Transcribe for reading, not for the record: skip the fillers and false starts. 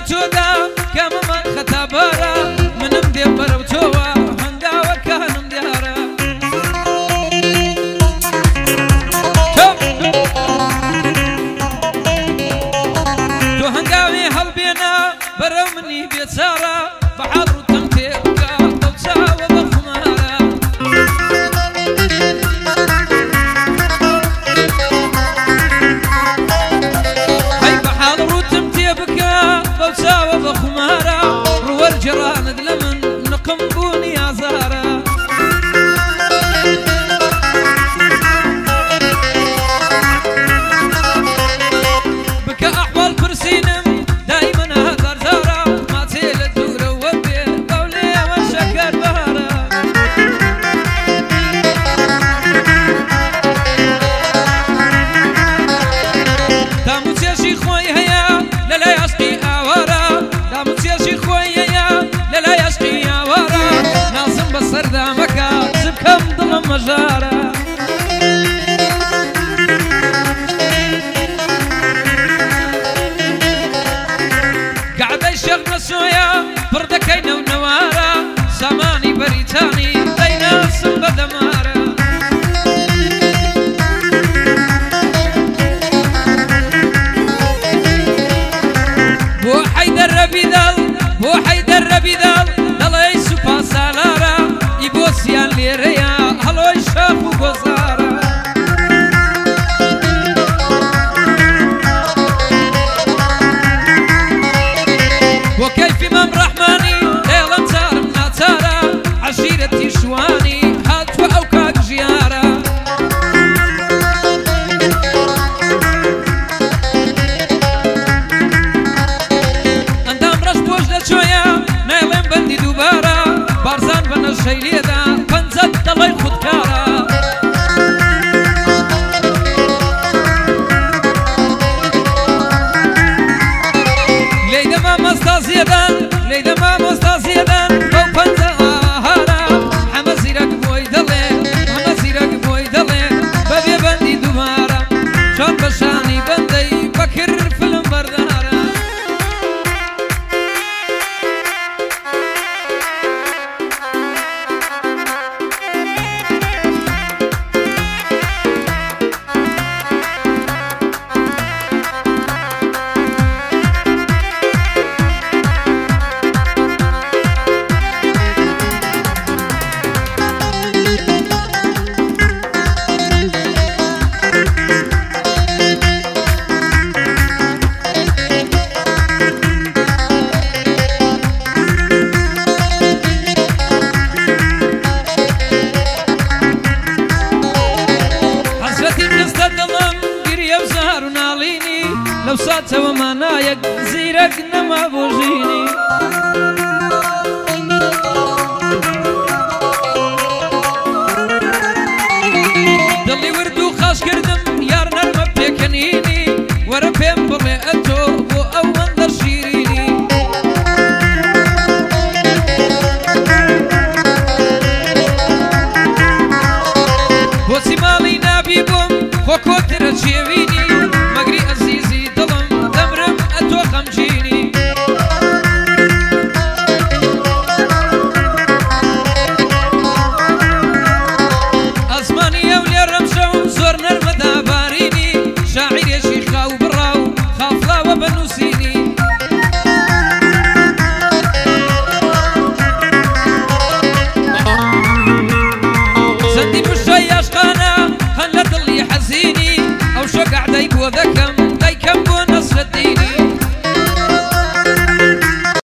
تۆدا کامەمان خەتابارە منم دێ بەرەو تۆوە هەنگاوەکانم دیارە تۆ هەنگاوێ هەڵبێنە بەرەو منی بێچارە بەحاڵ ڕوتم تێ بکە دڵ چاوە بە خمارە هەی بەحاڵ ڕوتم تێ بکە بەو چاوە بە خمارە ڕوەرجێڕانت لە من نقم بوونی ئازارە بکە ئەحواڵ پرسینم دایمەنە هەزارزارە ماچێ لە دوورەوە بێ بەو لێوە شەکەر بەهارە دام و چێژی خۆی هەیە لە لای عەشقی ئاوارە دام و چێژی خۆی هەیە لە لای عەشقی ئاوارە نازم بە سەردامەکە چ بکەم دڵم مەژارە گەعدەی شەق نەسۆیە پڕ دەکەینە و نەوارە سامانی بەریتانی دەیناسم بە دەمارە بۆ حەیدەر ڕەبیدەڵ بۆ حەیدەر ڕەبیدەڵ دەڵێی سوپا سالارە ئی بۆسیان لێرەیە هەڵۆی شاپ و گۆزارە بۆ کەیفی مەم ڕەحمانی دەیڵەم چارم ناچارە عەشیرەتی شوانی هاتووە ئەو کاک ژیارە ئەندام ڕەش پۆش دەچۆیە نایڵێم بەندی دووبارە بارزان بە نەشەی لێدا پەنجەت دەڵێی خودکارە لێی دەما مەستا زێدان لێی دەما مەستا زێدان بەو پەنجە ئاهارە هەمە زیرەک بۆی دەڵێ هەمە زیرەک بۆی دەڵێ بەبێ بەندی دووبارە شان بە شانی بەندەی بەکر فلم بەردارە حەسرەتی دەستە دڵم گریە و زار و ناڵینی لەو ساتەوە مانایەک زیرەک نەما بۆ ژینی دڵی ورد و خاش کردم یار نەرمە پێکەنینی وەرە پێم بڵێ ئەتۆ بۆ ئەو هەندە شیرینی بۆچی ماڵی نابی بووم خۆ کۆترە چێوینی مەگری ئەزیزی دڵم دەمرم ئەتۆ خەمگینی ئەزمانی ئەو لێڕەم شەو زۆر نەرمە دابارینی شاعیرێکی خاو بڕاو خافڵاوە بەنووسینی زەندی مشتای عەشقانە هەن لە دڵی حەزینی ئەو شۆ گەعدەی بۆ دەکەم